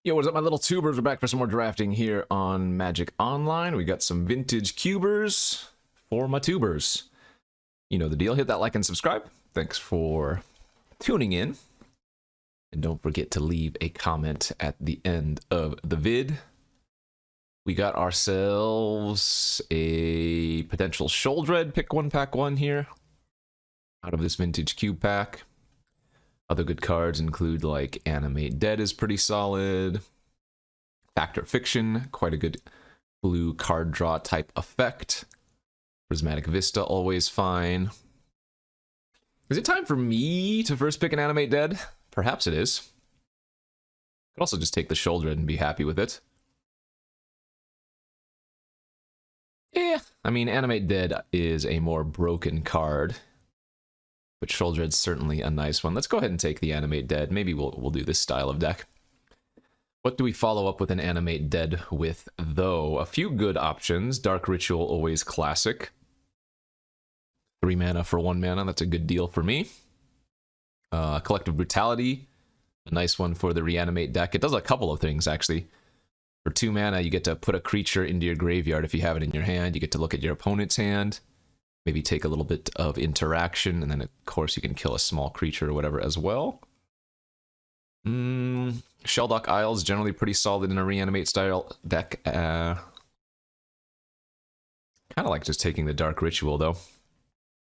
Yo, what's up, my little tubers? We're back for some more drafting here on Magic Online. We got some vintage cubers for my tubers. You know the deal. Hit that like and subscribe. Thanks for tuning in. And don't forget to leave a comment at the end of the vid. We got ourselves a potential Sholdred pick one, pack one here out of this vintage cube pack. Other good cards include like Animate Dead is pretty solid. Factor Fiction, quite a good blue card draw type effect. Prismatic Vista, always fine. Is it time for me to first pick an Animate Dead? Perhaps it is. Could also just take the Shoulder and be happy with it. Yeah, I mean, Animate Dead is a more broken card, but Sholdred's certainly a nice one. Let's go ahead and take the Animate Dead. Maybe we'll do this style of deck. What do we follow up with an Animate Dead with, though? A few good options. Dark Ritual, always classic. 3 mana for 1 mana, that's a good deal for me. Collective Brutality, a nice one for the Reanimate deck. It does a couple of things, actually. For 2 mana, you get to put a creature into your graveyard if you have it in your hand. You get to look at your opponent's hand. Maybe take a little bit of interaction, and then, of course, you can kill a small creature or whatever as well. Shelldock Isles, generally pretty solid in a Reanimate style deck. Kind of like just taking the Dark Ritual, though.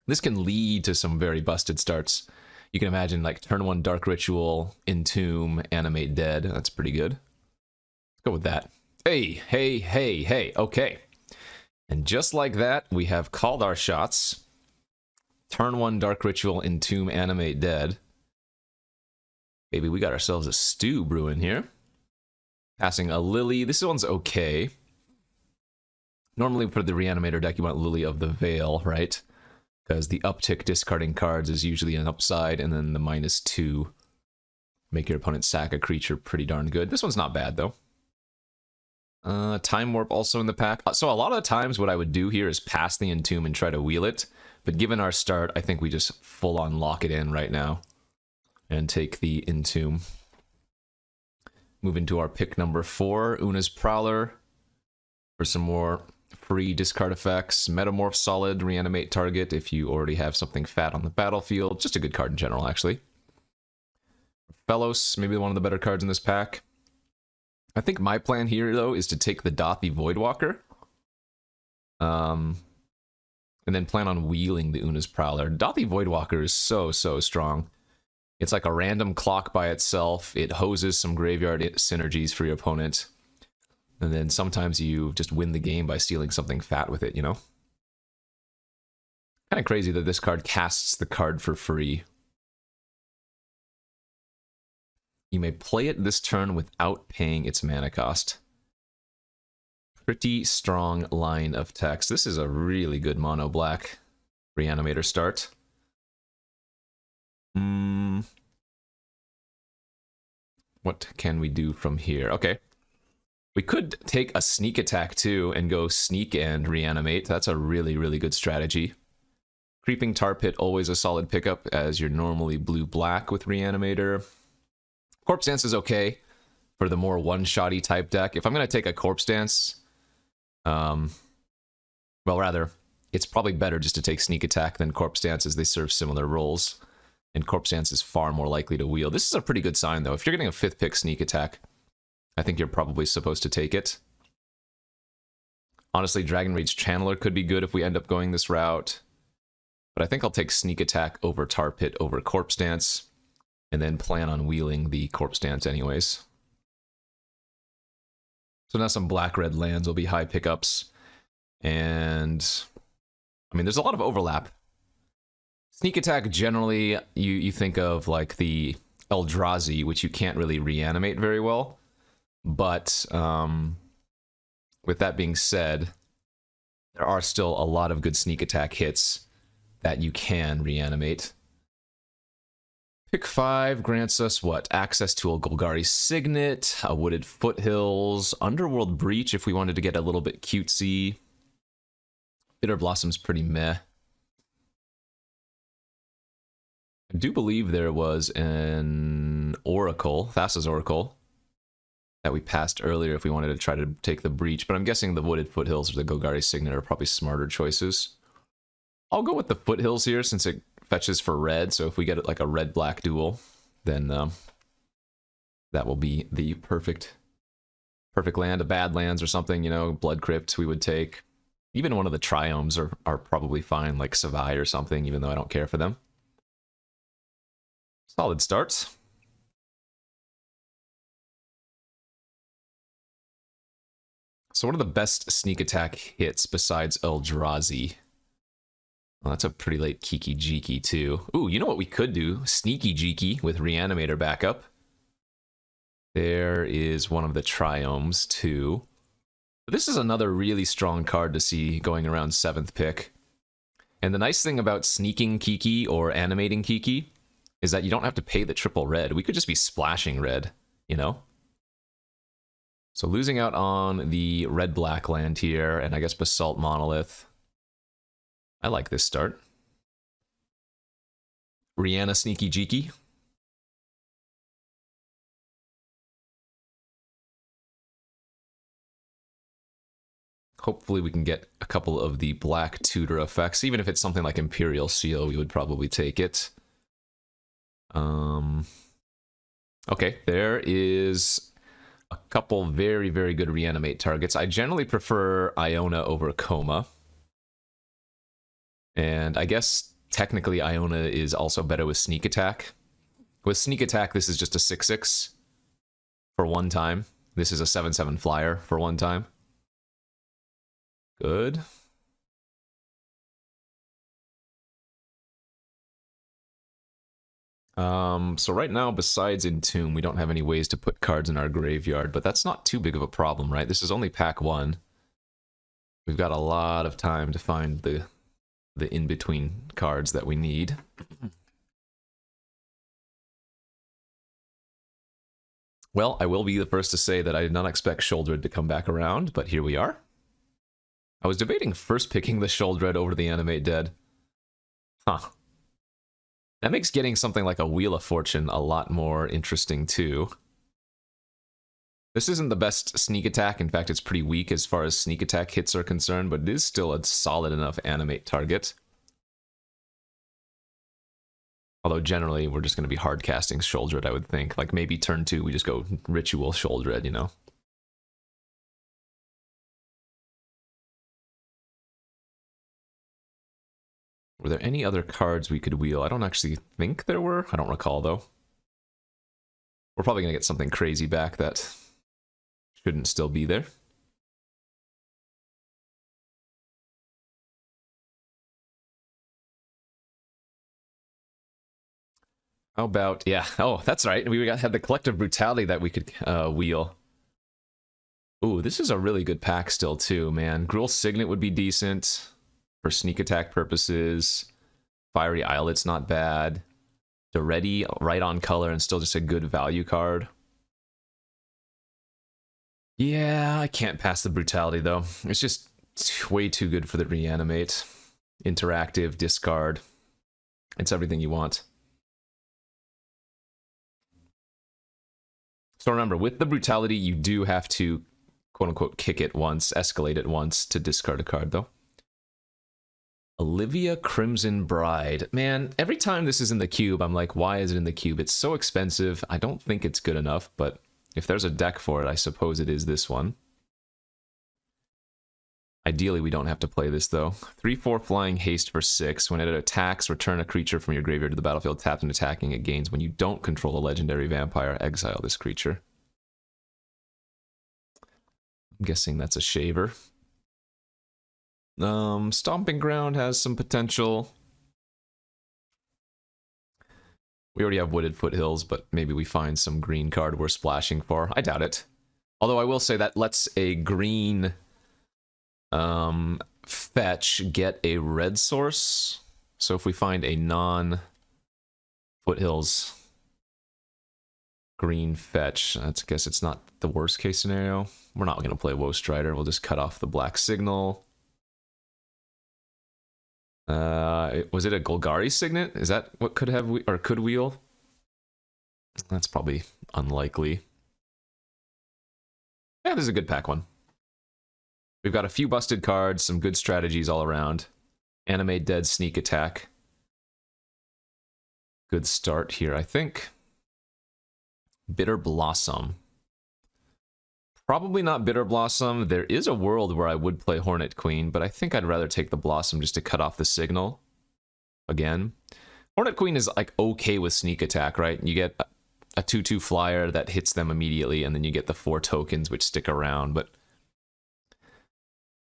This can lead to some very busted starts. You can imagine, like, turn 1 Dark Ritual, Entomb, Animate Dead. That's pretty good. Let's go with that. Hey, okay. And just like that, we have called our shots. Turn 1 Dark Ritual, Entomb, Animate Dead. Maybe we got ourselves a stew brewing here. Passing a Lily. This one's okay. Normally for the Reanimator deck, you want Lily of the Veil, right? Because the uptick discarding cards is usually an upside, and then the -2 make your opponent sack a creature pretty darn good. This one's not bad, though. Time Warp also in the pack. So a lot of the times what I would do here is pass the Entomb and try to wheel it. But given our start, I think we just full-on lock it in right now and take the Entomb. Move into our pick number 4, Una's Prowler, for some more free discard effects. Metamorph solid, reanimate target if you already have something fat on the battlefield. Just a good card in general, actually. Fellows, maybe one of the better cards in this pack. I think my plan here, though, is to take the Dothy Voidwalker. And then plan on wheeling the Una's Prowler. Dothy Voidwalker is so strong. It's like a random clock by itself. It hoses some graveyard synergies for your opponent. And then sometimes you just win the game by stealing something fat with it, you know? Kind of crazy that this card casts the card for free. You may play it this turn without paying its mana cost. Pretty strong line of text. This is a really good mono black Reanimator start. What can we do from here? Okay. We could take a sneak attack too and go sneak and reanimate. That's a really good strategy. Creeping Tar Pit, always a solid pickup as you're normally blue-black with Reanimator. Corpse Dance is okay for the more one-shotty type deck. If I'm going to take a Corpse Dance, well, rather, it's probably better just to take Sneak Attack than Corpse Dance as they serve similar roles. And Corpse Dance is far more likely to wheel. This is a pretty good sign, though. If you're getting a 5th pick Sneak Attack, I think you're probably supposed to take it. Honestly, Dragon Rage Channeler could be good if we end up going this route. But I think I'll take Sneak Attack over Tar Pit over Corpse Dance. And then plan on wheeling the Corpse Dance anyways. So now some black-red lands will be high pickups. And I mean, there's a lot of overlap. Sneak Attack, generally, you think of like the Eldrazi, which you can't really reanimate very well. But with that being said, there are still a lot of good Sneak Attack hits that you can reanimate. Pick 5 grants us what? Access to a Golgari Signet, a Wooded Foothills, Underworld Breach if we wanted to get a little bit cutesy. Bitter Blossom's pretty meh. I do believe there was an Oracle, Thassa's Oracle, that we passed earlier if we wanted to try to take the breach, but I'm guessing the Wooded Foothills or the Golgari Signet are probably smarter choices. I'll go with the Foothills here since it fetches for red, so if we get like a red-black duel, then that will be the perfect land. A bad lands or something, you know, Blood Crypt we would take. Even one of the Triomes are probably fine, like Savai or something, even though I don't care for them. Solid starts. So one of the best sneak attack hits besides Eldrazi. Well, that's a pretty late Kiki Jiki too. Ooh, you know what we could do? Sneaky Jiki with Reanimator backup. There is one of the Triomes too. This is another really strong card to see going around 7th pick. And the nice thing about sneaking Kiki or animating Kiki is that you don't have to pay the triple red. We could just be splashing red, you know? So losing out on the red-black land here, and I guess Basalt Monolith. I like this start. Rihanna Sneaky Jiki. Hopefully we can get a couple of the black tutor effects. Even if it's something like Imperial Seal, we would probably take it. Okay, there is a couple very, very good reanimate targets. I generally prefer Iona over Coma. And I guess technically Iona is also better with Sneak Attack. With Sneak Attack, this is just a 6/6 for one time. This is a 7/7 flyer for one time. Good. So right now, besides Entomb, we don't have any ways to put cards in our graveyard, but that's not too big of a problem, right? This is only pack 1. We've got a lot of time to find the in-between cards that we need. Well, I will be the first to say that I did not expect Shouldered to come back around, but here we are. I was debating first picking the Shouldered over the Animate Dead. Huh. That makes getting something like a Wheel of Fortune a lot more interesting, too. This isn't the best sneak attack. In fact, it's pretty weak as far as sneak attack hits are concerned, but it is still a solid enough animate target. Although generally, we're just going to be hard casting Shouldered, I would think. Like maybe turn 2, we just go Ritual Shouldered, you know? Were there any other cards we could wheel? I don't actually think there were. I don't recall, though. We're probably going to get something crazy back that shouldn't still be there. How about, yeah, oh, that's right. We had the Collective Brutality that we could wheel. Ooh, this is a really good pack still, too, man. Gruul Signet would be decent for sneak attack purposes. Fiery Islet's not bad. Doretti, right on color, and still just a good value card. Yeah, I can't pass the Brutality, though. It's just way too good for the Reanimate. Interactive, discard. It's everything you want. So remember, with the Brutality, you do have to, quote-unquote, kick it once, escalate it once to discard a card, though. Olivia Crimson Bride. Man, every time this is in the cube, I'm like, why is it in the cube? It's so expensive. I don't think it's good enough, but if there's a deck for it, I suppose it is this one. Ideally, we don't have to play this, though. 3/4 flying haste for 6. When it attacks, return a creature from your graveyard to the battlefield tapped and attacking. It gains when you don't control a legendary vampire. Exile this creature. I'm guessing that's a shaver. Stomping Ground has some potential. We already have Wooded Foothills, but maybe we find some green card we're splashing for. I doubt it. Although I will say that lets a green fetch get a red source. So if we find a non-Foothills green fetch, I guess it's not the worst case scenario. We're not going to play Woe Strider. We'll just cut off the black signal. Was it a Golgari Signet? Is that what could have or could wheel? That's probably unlikely. Yeah, this is a good pack one. We've got a few busted cards, some good strategies all around. Animate Dead, Sneak Attack. Good start here, I think. Bitter Blossom. Probably not Bitter Blossom. There is a world where I would play Hornet Queen, but I think I'd rather take the Blossom just to cut off the signal. Again. Hornet Queen is like okay with Sneak Attack, right? You get a 2/2 flyer that hits them immediately, and then you get the 4 tokens which stick around, but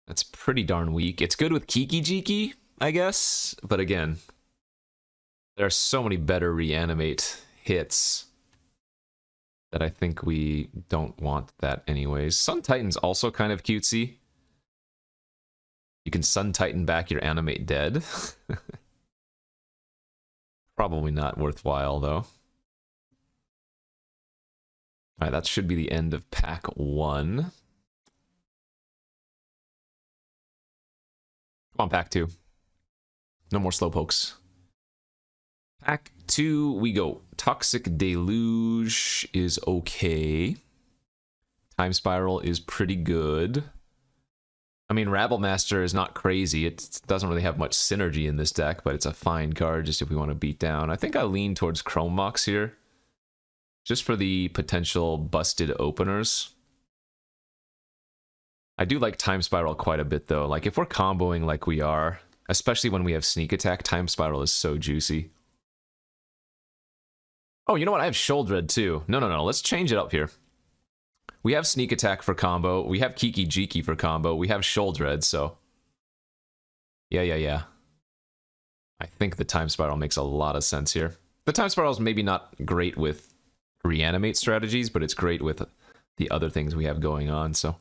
that's pretty darn weak. It's good with Kiki Jiki, I guess, but again, there are so many better reanimate hits that I think we don't want that anyways. Sun Titan's also kind of cutesy. You can Sun Titan back your Animate Dead. Probably not worthwhile, though. Alright, that should be the end of pack 1. Come on, pack 2. No more slowpokes. Pack 2, we go. Toxic Deluge is okay. Time Spiral is pretty good. I mean, Rabblemaster is not crazy. It doesn't really have much synergy in this deck, but it's a fine card just if we want to beat down. I think I lean towards Chrome Mox here, just for the potential busted openers. I do like Time Spiral quite a bit, though. Like, if we're comboing like we are, especially when we have Sneak Attack, Time Spiral is so juicy. Oh, you know what? I have Sholdred, too. No. Let's change it up here. We have Sneak Attack for combo. We have Kiki Jiki for combo. We have Sholdred, so... Yeah. I think the Time Spiral makes a lot of sense here. The Time Spiral is maybe not great with reanimate strategies, but it's great with the other things we have going on, so...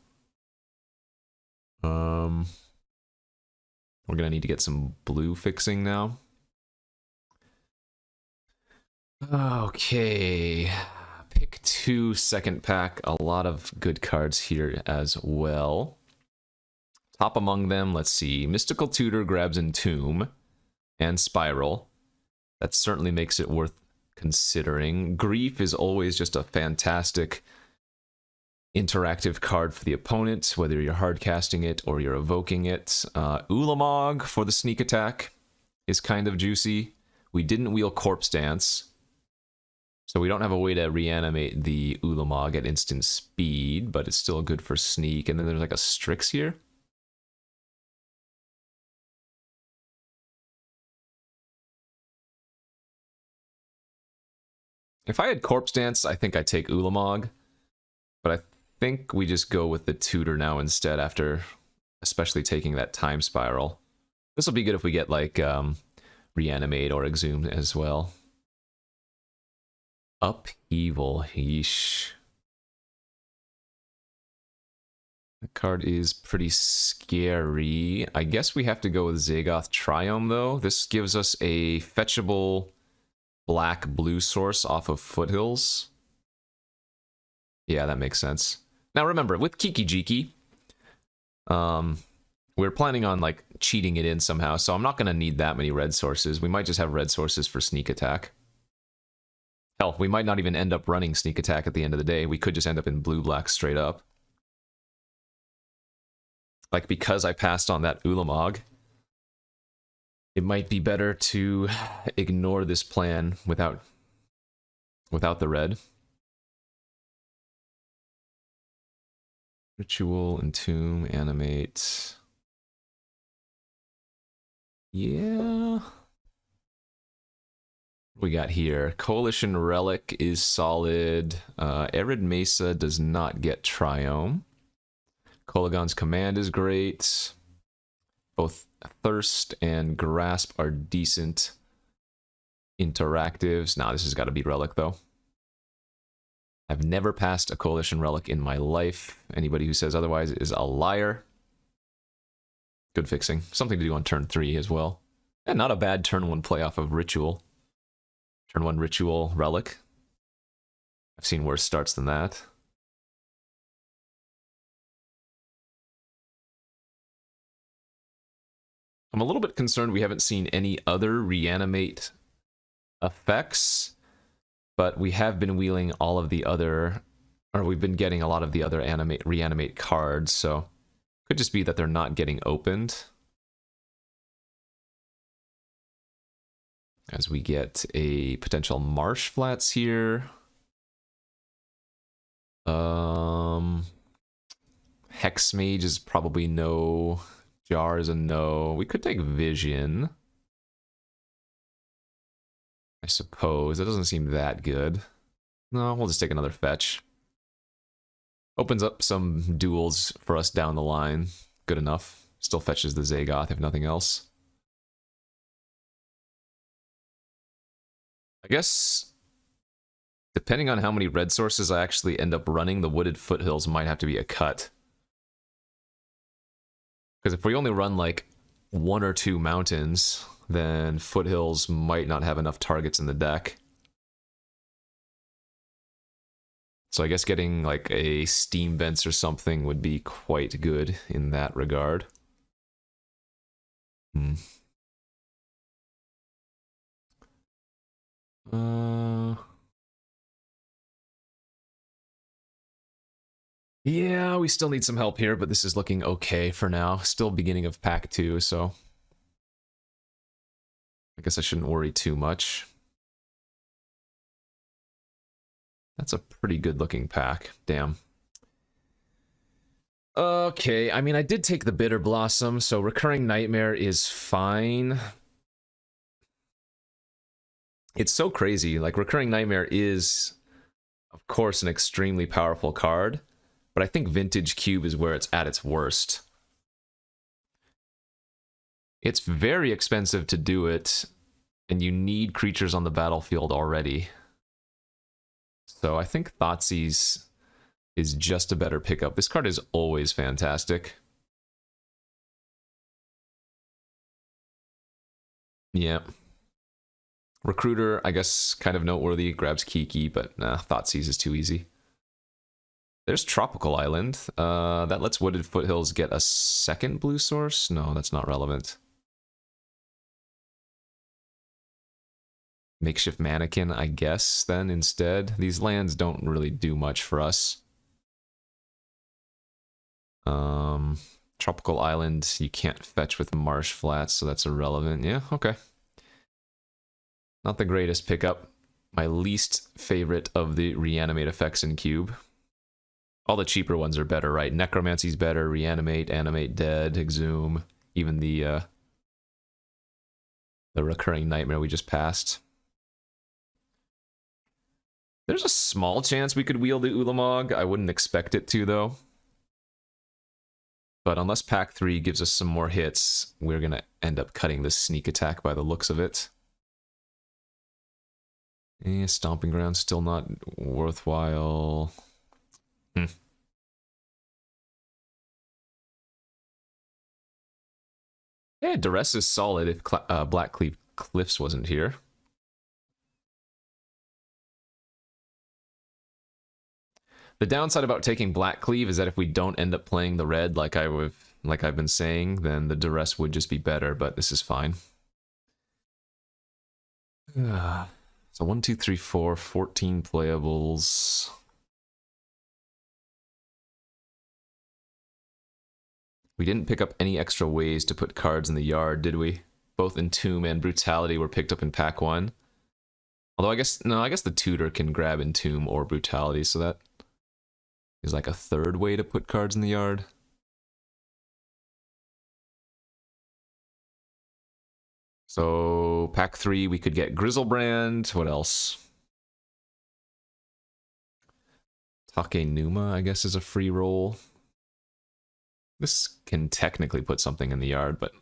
We're gonna need to get some blue fixing now. Okay, pick 2 second pack. A lot of good cards here as well. Top among them, let's see. Mystical Tutor grabs Entomb and Spiral. That certainly makes it worth considering. Grief is always just a fantastic interactive card for the opponent, whether you're hard casting it or you're evoking it. Ulamog for the Sneak Attack is kind of juicy. We didn't wheel Corpse Dance, so we don't have a way to reanimate the Ulamog at instant speed, but it's still good for sneak. And then there's like a Strix here. If I had Corpse Dance, I think I'd take Ulamog, but I think we just go with the Tutor now instead, after especially taking that Time Spiral. This will be good if we get like Reanimate or Exhume as well. Upheaval, yeesh. The card is pretty scary. I guess we have to go with Zagoth Triome, though. This gives us a fetchable black-blue source off of Foothills. Yeah, that makes sense. Now remember, with Kiki Jiki, we're planning on like cheating it in somehow, so I'm not going to need that many red sources. We might just have red sources for Sneak Attack. Hell, we might not even end up running Sneak Attack at the end of the day. We could just end up in blue-black straight up. Like, because I passed on that Ulamog, it might be better to ignore this plan without the red. Ritual, Entomb, Animate. Yeah. What we got here? Coalition Relic is solid. Arid Mesa does not get Triome. Kolagon's Command is great. Both Thirst and Grasp are decent interactives. Nah, this has got to be Relic, though. I've never passed a Coalition Relic in my life. Anybody who says otherwise is a liar. Good fixing. Something to do on turn 3 as well. And not a bad turn 1 play off of Ritual. Turn 1 Ritual Relic. I've seen worse starts than that. I'm a little bit concerned we haven't seen any other reanimate effects, but we have been wheeling all of the other Or we've been getting a lot of the other reanimate cards, so could just be that they're not getting opened. As we get a potential Marsh Flats here. Hex Mage is probably no. Jar is a no. We could take Vision, I suppose. That doesn't seem that good. No, we'll just take another fetch. Opens up some duels for us down the line. Good enough. Still fetches the Zagoth, if nothing else. I guess, depending on how many red sources I actually end up running, the Wooded Foothills might have to be a cut. Because if we only run like 1 or 2 mountains, then Foothills might not have enough targets in the deck. So I guess getting like a Steam Vents or something would be quite good in that regard. Yeah, we still need some help here, but this is looking okay for now. Still beginning of pack 2, so I guess I shouldn't worry too much. That's a pretty good looking pack. Damn. Okay, I mean, I did take the Bitter Blossom, so Recurring Nightmare is fine. It's so crazy. Like, Recurring Nightmare is, of course, an extremely powerful card, but I think Vintage Cube is where it's at its worst. It's very expensive to do it, and you need creatures on the battlefield already. So I think Thoughtseize is just a better pickup. This card is always fantastic. Yeah. Recruiter, I guess, kind of noteworthy. Grabs Kiki, but nah, Thoughtseize is too easy. There's Tropical Island. That lets Wooded Foothills get a second blue source? No, that's not relevant. Makeshift Mannequin, I guess, then, instead. These lands don't really do much for us. Tropical Island, you can't fetch with Marsh Flats, so that's irrelevant. Yeah, okay. Not the greatest pickup. My least favorite of the reanimate effects in Cube. All the cheaper ones are better, right? Necromancy's better, Reanimate, Animate Dead, Exhume, even the Recurring Nightmare we just passed. There's a small chance we could wield the Ulamog. I wouldn't expect it to, though. But unless pack 3 gives us some more hits, we're going to end up cutting this sneak attack by the looks of it. Stomping Ground's still not worthwhile. Yeah, Duress is solid if Blackcleave Cliffs wasn't here. The downside about taking Blackcleave is that if we don't end up playing the red like I've been saying, then the Duress would just be better, but this is fine. So 1, 2, 3, 4, 14 playables. We didn't pick up any extra ways to put cards in the yard, did we? Both Entomb and Brutality were picked up in pack 1. Although I guess the Tutor can grab Entomb or Brutality, so that is like a third way to put cards in the yard. So pack 3, we could get Grizzlebrand. What else? Takenuma, I guess, is a free roll. This can technically put something in the yard, but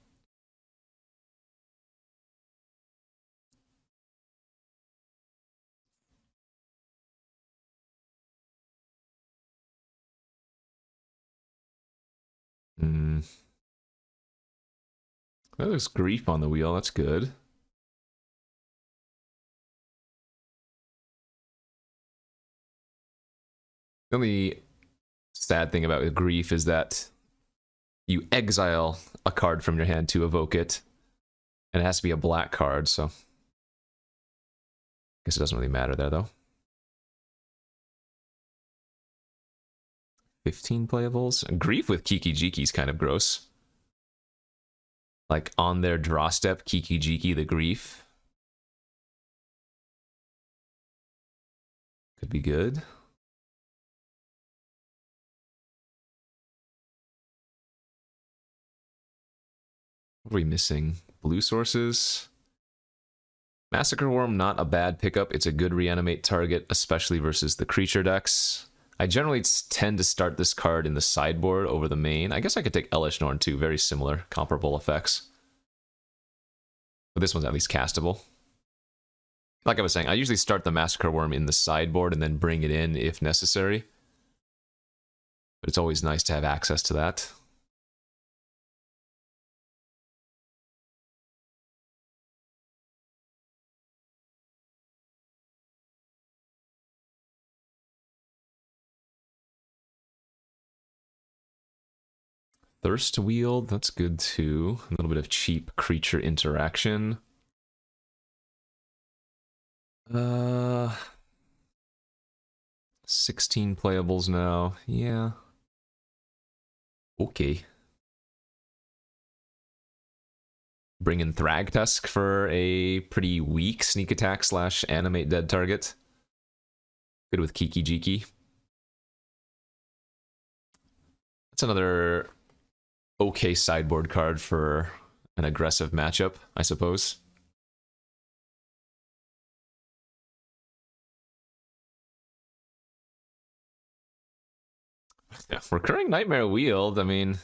there's Grief on the wheel. That's good. The only sad thing about Grief is that you exile a card from your hand to evoke it, and it has to be a black card, so I guess it doesn't really matter there, though. 15 playables. Grief with Kiki Jiki is kind of gross. Like on their draw step, Kiki Jiki the Grief. Could be good. What are we missing? Blue sources. Massacre Worm, not a bad pickup. It's a good reanimate target, especially versus the creature decks. I generally tend to start this card in the sideboard over the main. I guess I could take Elish Norn too. Very similar, comparable effects. But this one's at least castable. Like I was saying, I usually start the Massacre Worm in the sideboard and then bring it in if necessary. But it's always nice to have access to that. Thirst Wield, that's good too. A little bit of cheap creature interaction. 16 playables now. Yeah. Okay. Bring in Thragtusk for a pretty weak sneak attack / animate dead target. Good with Kiki Jiki. That's another okay sideboard card for an aggressive matchup, I suppose. Yeah, Recurring Nightmare Wield, I mean,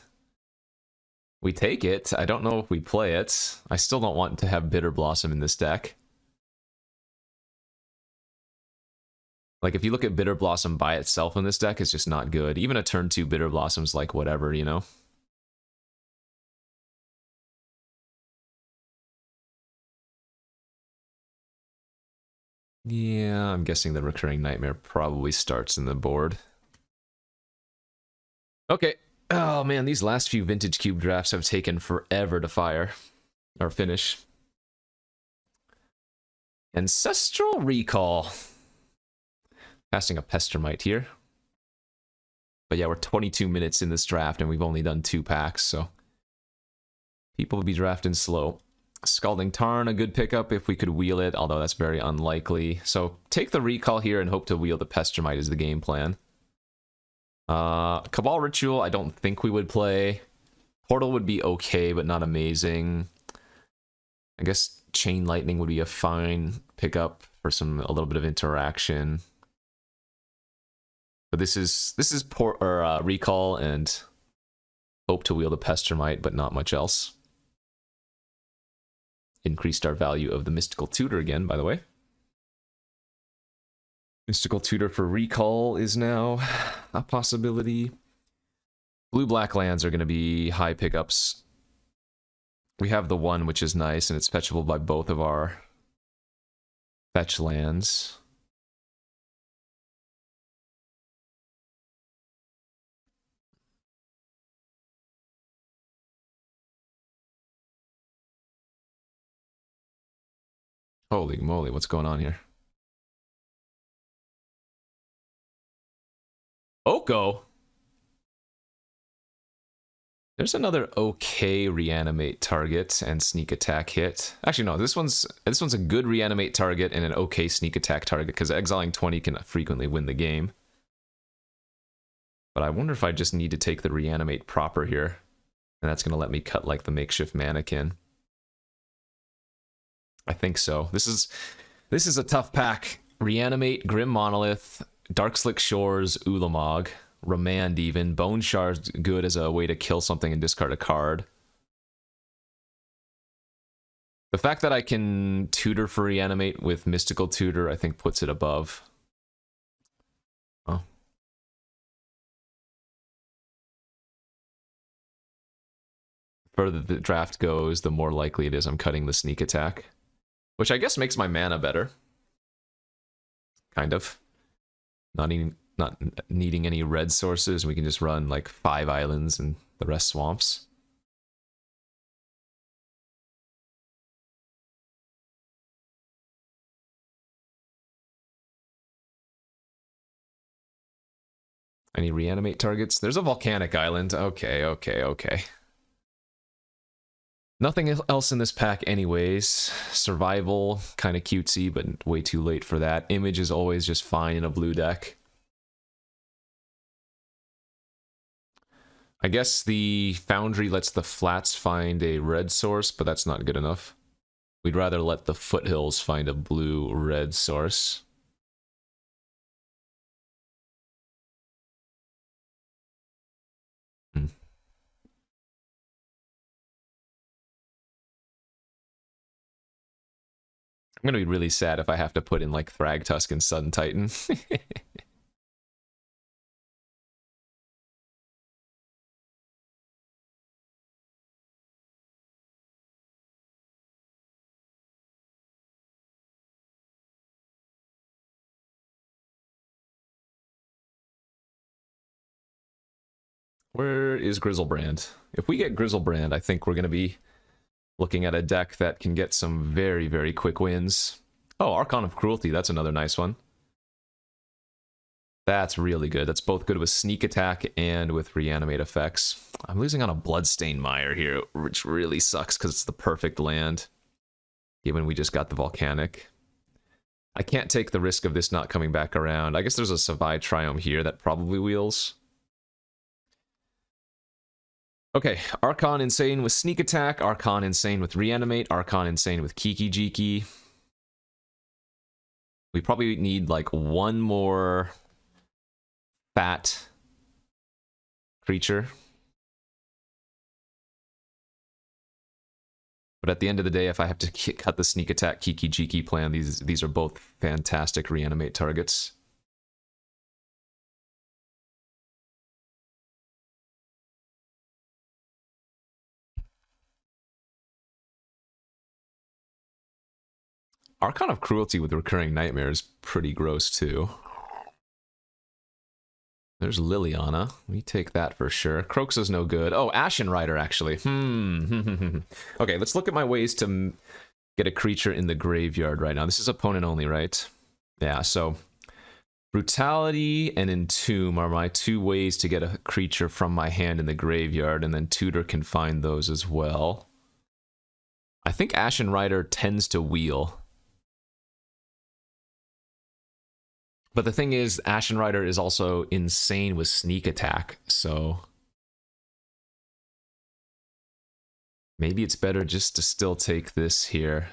we take it. I don't know if we play it. I still don't want to have Bitter Blossom in this deck. Like, if you look at Bitter Blossom by itself in this deck, it's just not good. Even a turn 2 Bitter Blossom's like whatever, you know? Yeah, I'm guessing the Recurring Nightmare probably starts in the board. Okay. Oh man, these last few Vintage Cube drafts have taken forever to fire. Or finish. Ancestral Recall. Casting a Pestermite here. But yeah, we're 22 minutes in this draft and we've only done 2 packs, so people will be drafting slow. Scalding Tarn, a good pickup if we could wheel it, although that's very unlikely. So take the Recall here and hope to wheel the Pestermite is the game plan. Cabal Ritual, I don't think we would play. Portal would be okay, but not amazing. I guess Chain Lightning would be a fine pickup for a little bit of interaction. But this is Recall and hope to wheel the Pestermite, but not much else. Increased our value of the Mystical Tutor again, by the way. Mystical Tutor for Recall is now a possibility. Blue-black lands are going to be high pickups. We have the one, which is nice, and it's fetchable by both of our fetch lands. Holy moly, what's going on here? Oko! There's another okay reanimate target and sneak attack hit. Actually, no, this one's a good reanimate target and an okay sneak attack target, because exiling 20 can frequently win the game. But I wonder if I just need to take the reanimate proper here, and that's going to let me cut like the makeshift mannequin. I think so. This is a tough pack. Reanimate, Grim Monolith, Darkslick Shores, Ulamog, Remand even. Bone Shard's good as a way to kill something and discard a card. The fact that I can tutor for Reanimate with Mystical Tutor, I think puts it above. Oh. The further the draft goes, the more likely it is I'm cutting the sneak attack. Which I guess makes my mana better. Kind of. Not needing any red sources. We can just run like 5 islands and the rest swamps. Any reanimate targets? There's a volcanic island. Okay, okay, okay. Nothing else in this pack anyways. Survival, kind of cutesy, but way too late for that. Image is always just fine in a blue deck. I guess the Foundry lets the flats find a red source, but that's not good enough. We'd rather let the foothills find a blue-red source. I'm gonna be really sad if I have to put in like Thragtusk and Sun Titan. Where is Grizzlebrand? If we get Grizzlebrand, I think we're gonna be looking at a deck that can get some very, very quick wins. Oh, Archon of Cruelty, that's another nice one. That's really good. That's both good with sneak attack and with reanimate effects. I'm losing on a Bloodstained Mire here, which really sucks because it's the perfect land, given we just got the volcanic. I can't take the risk of this not coming back around. I guess there's a Savai Triome here that probably wheels. Okay, Archon Insane with sneak attack, Archon Insane with reanimate, Archon Insane with Kiki Jiki. We probably need like one more fat creature. But at the end of the day, if I have to cut the sneak attack Kiki Jiki plan, these are both fantastic reanimate targets. Archon of Cruelty with Recurring Nightmare is pretty gross too. There's Liliana. We take that for sure. Croxa's no good. Oh, Ashen Rider, actually. Okay, let's look at my ways to get a creature in the graveyard right now. This is opponent only, right? Yeah, so Brutality and Entomb are my two ways to get a creature from my hand in the graveyard, and then Tutor can find those as well. I think Ashen Rider tends to wheel. But the thing is, Ashen Rider is also insane with sneak attack, so maybe it's better just to still take this here.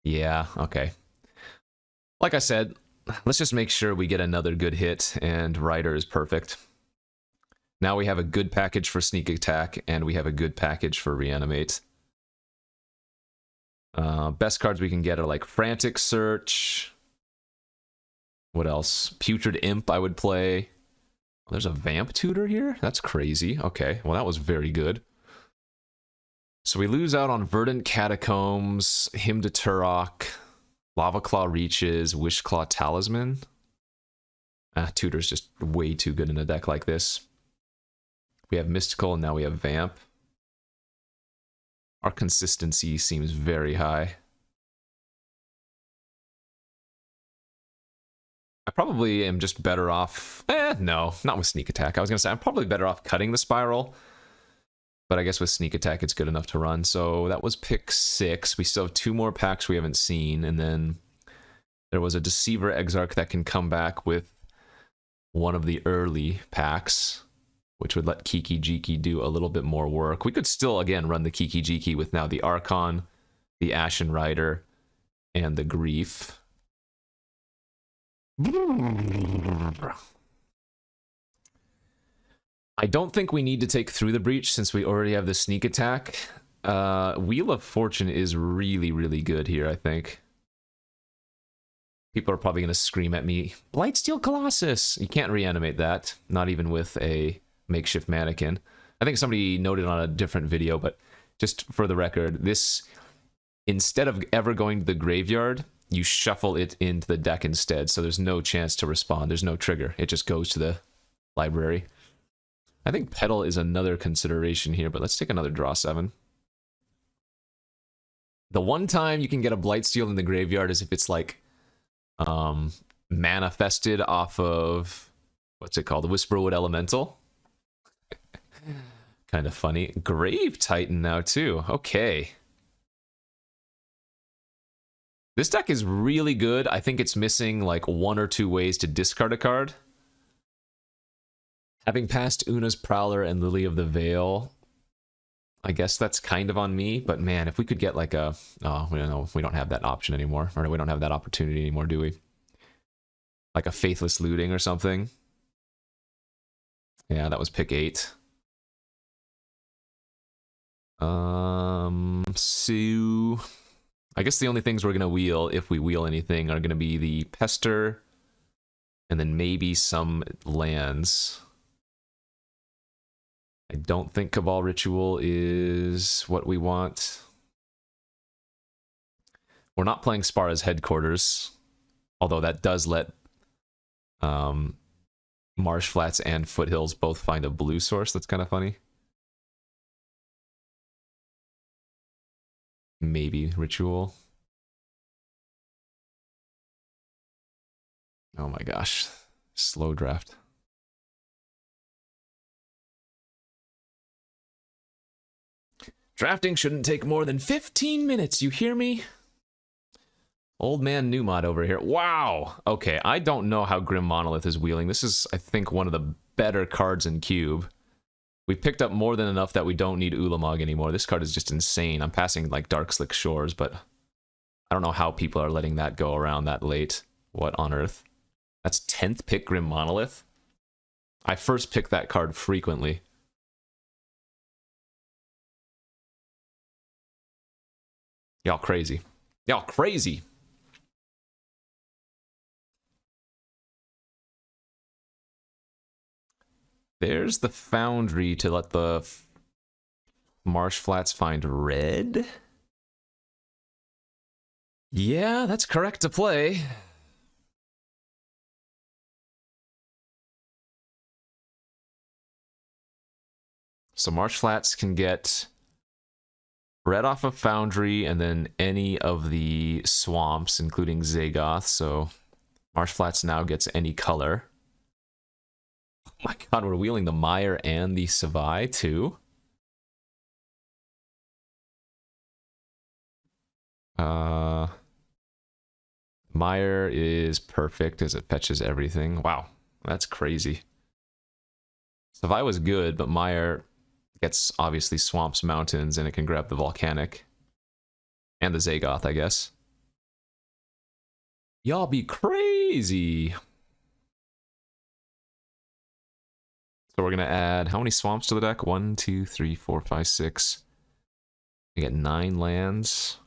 Yeah, okay. Like I said, let's just make sure we get another good hit, and Rider is perfect. Now we have a good package for sneak attack, and we have a good package for reanimate. Best cards we can get are like Frantic Search. What else? Putrid Imp I would play. There's a Vamp Tutor here? That's crazy. Okay, well that was very good. So we lose out on Verdant Catacombs, Hymn to Turok, Lava Claw Reaches, Wishclaw Talisman. Tutor's just way too good in a deck like this. We have Mystical and now we have Vamp. Our consistency seems very high. I probably am just better off... no, not with Sneak Attack. I was going to say I'm probably better off cutting the Spiral. But I guess with Sneak Attack it's good enough to run. So that was pick 6. We still have 2 more packs we haven't seen. And then there was a Deceiver Exarch that can come back with one of the early packs, which would let Kiki Jiki do a little bit more work. We could still, again, run the Kiki Jiki with now the Archon, the Ashen Rider, and the Grief. I don't think we need to take Through the Breach since we already have the sneak attack. Wheel of Fortune is really, really good here, I think. People are probably going to scream at me, Blightsteel Colossus! You can't reanimate that, not even with a makeshift mannequin. I think somebody noted on a different video, but just for the record, this, instead of ever going to the graveyard, you shuffle it into the deck instead, so there's no chance to respond. There's no trigger. It just goes to the library. I think Petal is another consideration here, but let's take another draw 7. The one time you can get a Blightsteel in the graveyard is if it's like manifested off of what's it called? The Whisperwood Elemental. Kind of funny. Grave Titan now too. Okay. This deck is really good. I think it's missing like 1 or 2 ways to discard a card. Having passed Una's Prowler and Lily of the Veil, I guess that's kind of on me, but man, if we could get like a... Oh, we don't know. We don't have that option anymore. Or we don't have that opportunity anymore, do we? Like a Faithless Looting or something. Yeah, that was pick 8. So... I guess the only things we're going to wheel, if we wheel anything, are going to be the Pester, and then maybe some lands. I don't think Cabal Ritual is what we want. We're not playing Spara's Headquarters, although that does let Marsh Flats and Foothills both find a blue source. That's kind of funny. Maybe Ritual. Oh my gosh. Slow draft. Drafting shouldn't take more than 15 minutes, you hear me? Old man Numot over here. Wow! Okay, I don't know how Grim Monolith is wheeling. This is, I think, one of the better cards in Cube. We picked up more than enough that we don't need Ulamog anymore. This card is just insane. I'm passing, like, Dark Slick Shores, but I don't know how people are letting that go around that late. What on earth? That's 10th pick Grim Monolith? I first pick that card frequently. Y'all crazy. Y'all crazy! There's the Foundry to let the Marsh Flats find red. Yeah, that's correct to play. So Marsh Flats can get red off of Foundry and then any of the swamps, including Zagoth. So Marsh Flats now gets any color. Oh my god, we're wheeling the Mire and the Savai too. Mire is perfect as it fetches everything. Wow, that's crazy. Savai was good, but Mire gets obviously swamps, mountains, and it can grab the volcanic. And the Zagoth, I guess. Y'all be crazy! So we're gonna add how many swamps to the deck? 1, 2, 3, 4, 5, 6. We get 9 lands.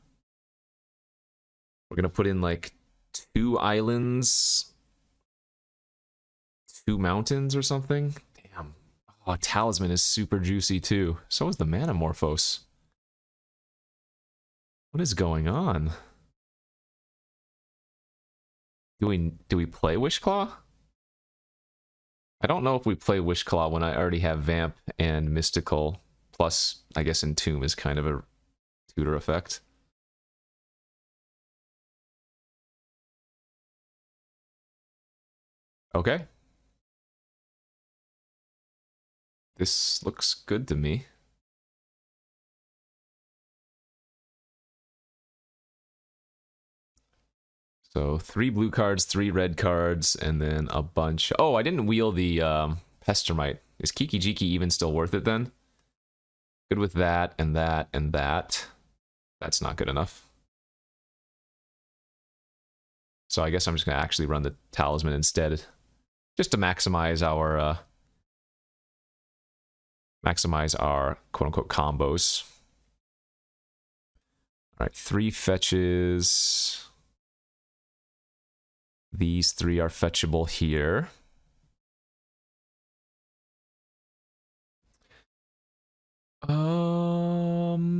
We're gonna put in like 2 islands, 2 mountains or something. Damn. Oh, Talisman is super juicy too. So is the Manamorphose. What is going on? Do we play Wishclaw? I don't know if we play Wishclaw when I already have Vamp and Mystical. Plus, I guess Entomb is kind of a tutor effect. Okay. This looks good to me. So 3 blue cards, 3 red cards, and then a bunch... Oh, I didn't wheel the Pestermite. Is Kiki Jiki even still worth it then? Good with that, and that, and that. That's not good enough. So I guess I'm just going to actually run the Talisman instead. Just to maximize our quote-unquote combos. Alright, 3 fetches... These 3 are fetchable here.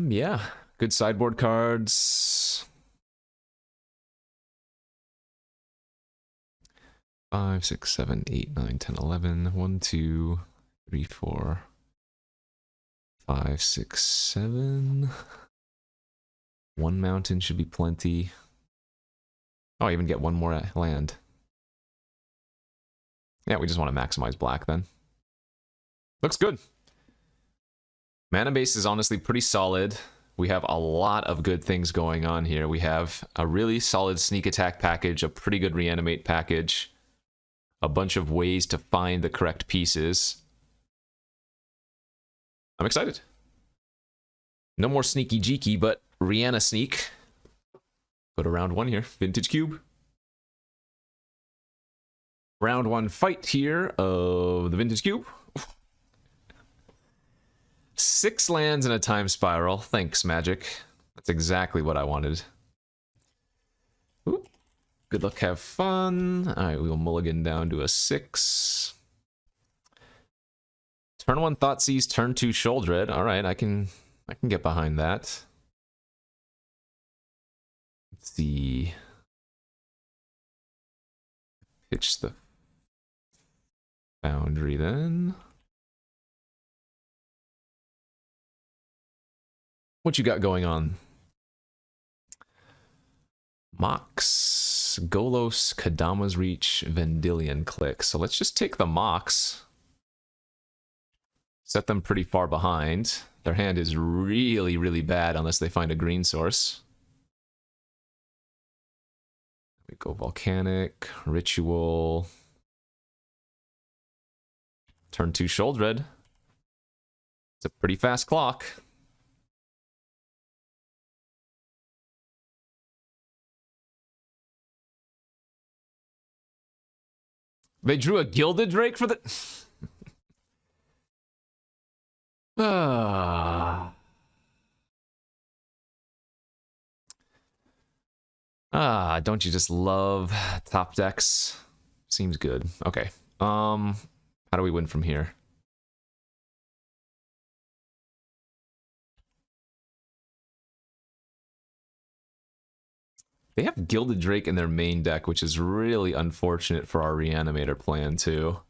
Yeah. Good sideboard cards. 5, 6, 7, 8, 9, 10, 11. 1, 2, 3, 4, 5, 6, 7. 1 mountain should be plenty. Oh, I even get 1 more land. Yeah, we just want to maximize black then. Looks good. Mana base is honestly pretty solid. We have a lot of good things going on here. We have a really solid sneak attack package, a pretty good reanimate package, a bunch of ways to find the correct pieces. I'm excited. No more sneaky jeeky, but Rihanna sneak. Go to round one here. Vintage cube. Round one fight here of the Vintage cube. 6 lands and a time spiral. Thanks, Magic. That's exactly what I wanted. Ooh. Good luck, have fun. Alright, we will mulligan down to a 6. Turn 1 Thoughtseize, turn 2 Shouldered. Alright, I can get behind that. Let's see. Pitch the boundary then. What you got going on? Mox, Golos, Kadama's Reach, Vendilion Click. So let's just take the Mox. Set them pretty far behind. Their hand is really, really bad unless they find a green source. We go Volcanic, Ritual. Turn 2 Shouldered. It's a pretty fast clock. They drew a Gilded Drake for the... Don't you just love top decks? Seems good. Okay. How do we win from here? They have Gilded Drake in their main deck, which is really unfortunate for our Reanimator plan, too.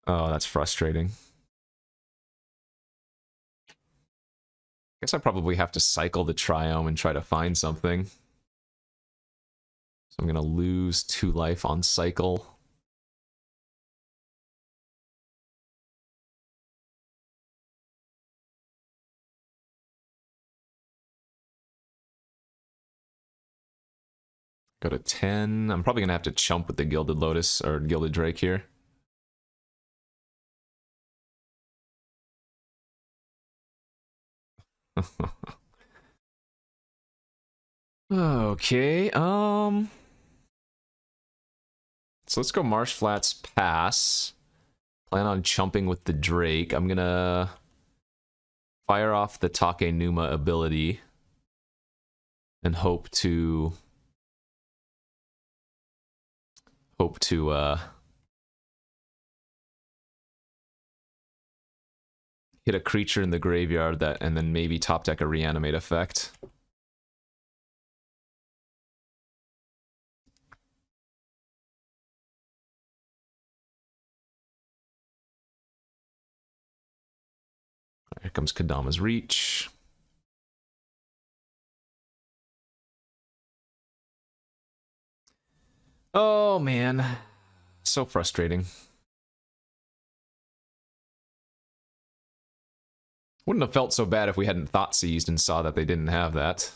Oh, that's frustrating. Guess I probably have to cycle the Triome and try to find something. So I'm gonna lose 2 life on cycle. Go to 10. I'm probably gonna have to chump with the Gilded Lotus or Gilded Drake here. Okay, so let's go Marsh Flats pass. Plan on chumping with the Drake. I'm gonna fire off the Take Numa ability and hope to hit a creature in the graveyard that, and then maybe top deck a reanimate effect. Here comes Kadama's Reach. Oh man, so frustrating. Wouldn't have felt so bad if we hadn't Thoughtseized and saw that they didn't have that.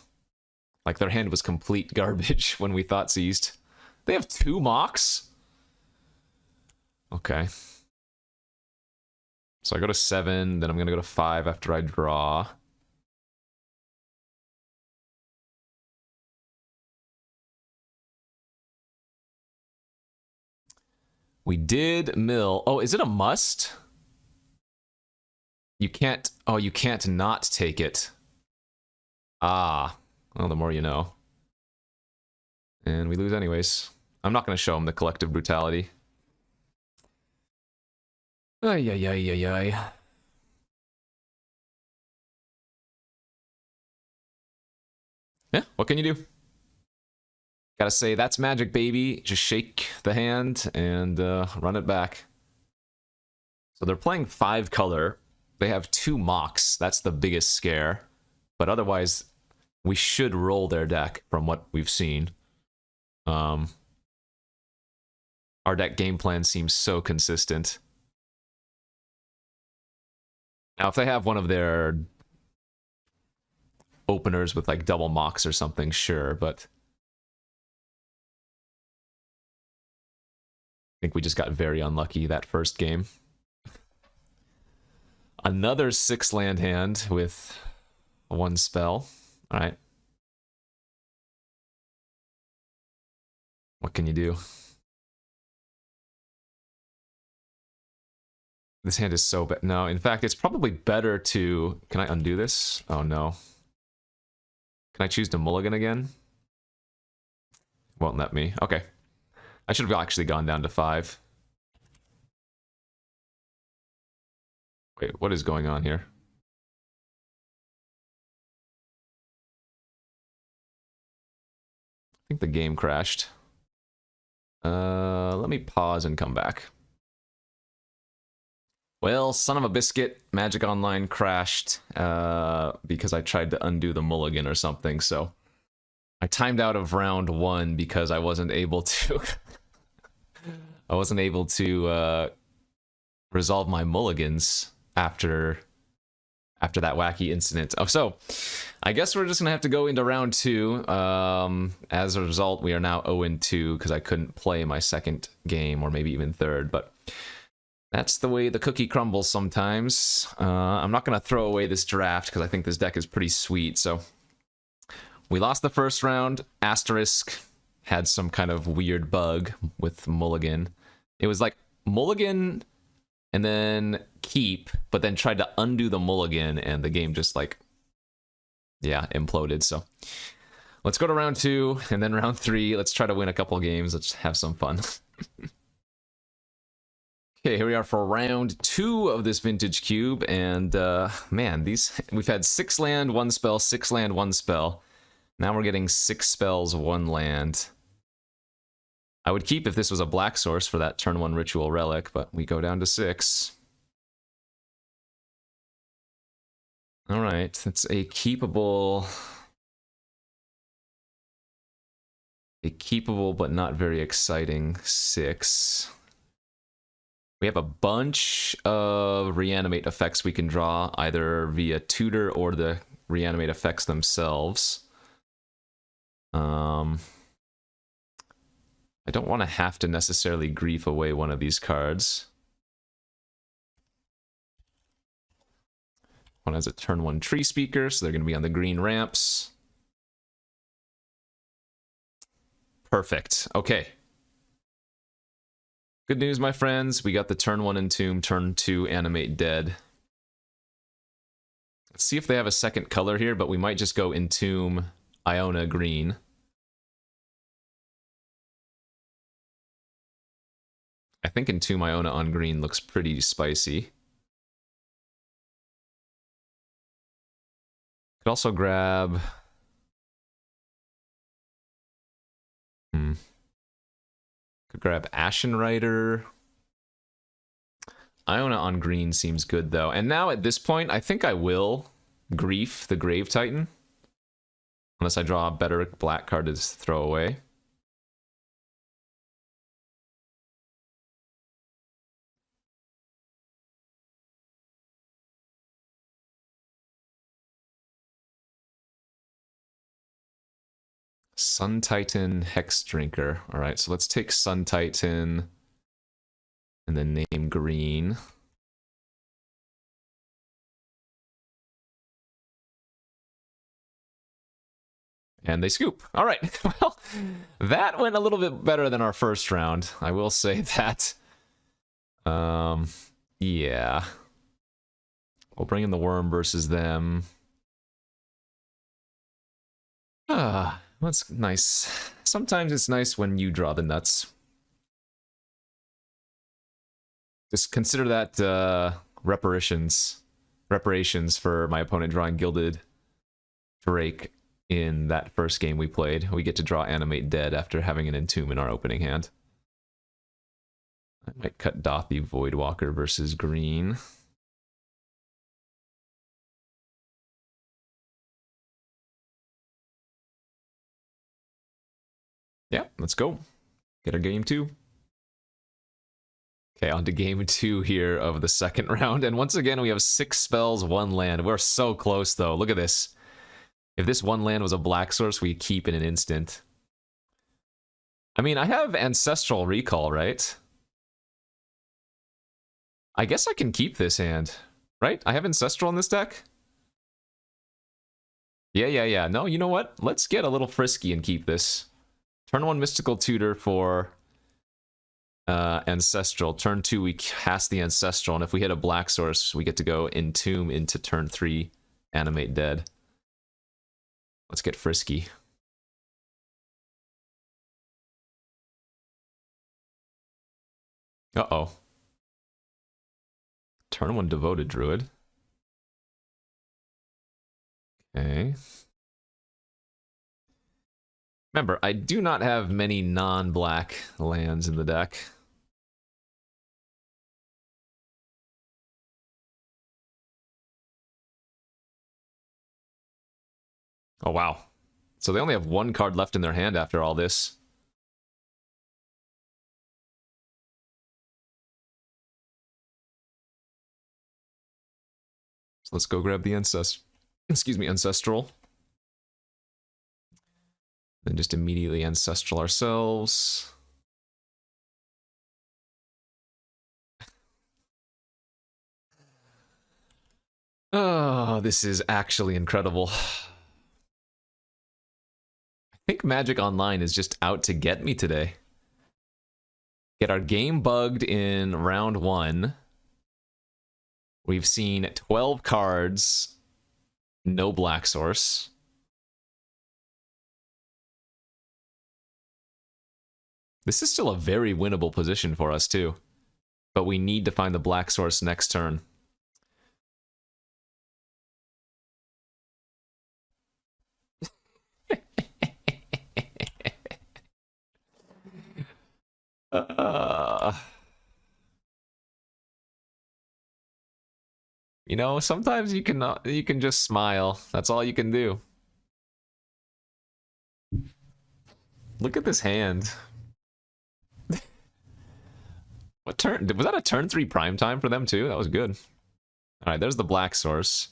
Like their hand was complete garbage when we Thoughtseized. They have 2 Mox? Okay. So I go to 7, then I'm gonna go to 5 after I draw. We did mill. Oh, is it a must? You can't... Oh, you can't not take it. Ah. Well, the more you know. And we lose anyways. I'm not going to show him the collective brutality. Ay, ay, ay, ay, ay. Yeah, what can you do? Gotta say, that's magic, baby. Just shake the hand and run it back. So they're playing 5 color. They have 2 Mox. That's the biggest scare. But otherwise, we should roll their deck from what we've seen. Our deck game plan seems so consistent. Now, if they have one of their openers with like double mocks or something, sure, but I think we just got very unlucky that first game. Another 6-land hand with 1 spell. All right. What can you do? This hand is so bad. No, in fact, it's probably better to... Can I undo this? Oh, no. Can I choose to mulligan again? Won't let me. Okay. I should have actually gone down to 5. Wait, what is going on here? I think the game crashed. Let me pause and come back. Well, son of a biscuit, Magic Online crashed because I tried to undo the mulligan or something, so I timed out of round 1 because I wasn't able to resolve my mulligans after that wacky incident. Oh, so I guess we're just gonna have to go into round 2. As a result, we are now 0-2 because I couldn't play my second game, or maybe even third, but that's the way the cookie crumbles sometimes. I'm not gonna throw away this draft because I think this deck is pretty sweet. So we lost the first round. Asterisk had some kind of weird bug with mulligan. It was like mulligan and then keep, but then tried to undo the mulligan, and the game just like, yeah, imploded. So let's go to round 2 and then round 3. Let's try to win a couple games. Let's have some fun. Okay, here we are for round 2 of this vintage cube, and man, we've had 6 land, 1 spell, 6 land, 1 spell. Now we're getting 6 spells, 1 land. I would keep if this was a black source for that turn 1 ritual relic, but we go down to 6. Alright, that's a keepable but not very exciting 6. We have a bunch of reanimate effects we can draw, either via tutor or the reanimate effects themselves. I don't want to have to necessarily grief away one of these cards. One has a turn 1 tree speaker, so they're going to be on the green ramps. Perfect. Okay. Good news, my friends. We got the turn 1 Entomb, turn 2 Animate Dead. Let's see if they have a second color here, but we might just go Entomb, Iona green. I think Entomb Iona on green looks pretty spicy. Could also grab... Could grab Ashen Rider. Iona on green seems good, though. And now, at this point, I think I will grief the Grave Titan. Unless I draw a better black card to throw away. Sun Titan, Hex Drinker. Alright, so let's take Sun Titan and then name green. And they scoop. Alright, well, that went a little bit better than our first round. I will say that. Yeah. We'll bring in the worm versus them. That's nice. Sometimes it's nice when you draw the nuts. Just consider that reparations for my opponent drawing Gilded Drake in that first game we played. We get to draw Animate Dead after having an Entomb in our opening hand. I might cut Dothy Voidwalker versus green. Yeah, let's go. Get our game 2. Okay, on to game 2 here of the second round. And once again, we have 6 spells, 1 land. We're so close, though. Look at this. If this 1 land was a black source, we keep in an instant. I mean, I have Ancestral Recall, right? I guess I can keep this hand, right? I have Ancestral in this deck? Yeah. No, you know what? Let's get a little frisky and keep this. Turn 1 Mystical Tutor for Ancestral. Turn 2, we cast the Ancestral, and if we hit a black source, we get to go Entomb into turn 3, Animate Dead. Let's get frisky. Uh-oh. Turn 1 Devoted Druid. Okay. Remember, I do not have many non-black lands in the deck. Oh, wow. So they only have 1 card left in their hand after all this. So let's go grab the Ancestral. Then just immediately Ancestral ourselves. Oh, this is actually incredible. I think Magic Online is just out to get me today. Get our game bugged in round 1. We've seen 12 cards, no black source. This is still a very winnable position for us, too. But we need to find the black source next turn. You know, sometimes you can just smile. That's all you can do. Look at this hand. What turn? Was that a turn 3 prime time for them too? That was good. Alright, there's the black source.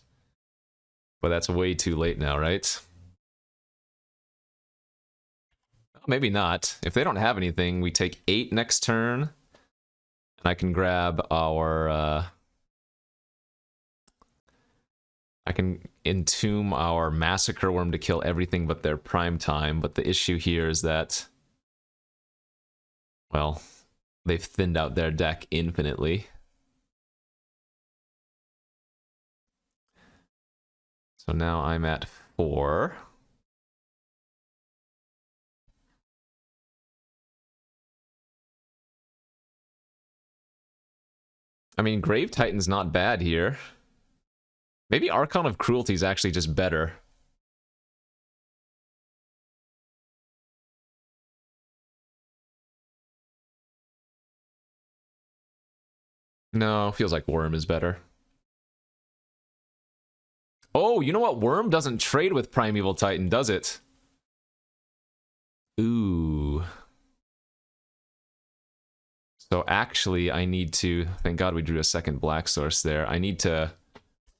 But that's way too late now, right? Maybe not. If they don't have anything, we take 8 next turn. And I can grab our... I can Entomb our Massacre Worm to kill everything but their prime time. But the issue here is that... well, they've thinned out their deck infinitely. So now I'm at 4. I mean, Grave Titan's not bad here. Maybe Archon of Cruelty is actually just better. No, feels like Worm is better. Oh, you know what? Worm doesn't trade with Primeval Titan, does it? Ooh. So actually, I need to... thank God we drew a second black source there. I need to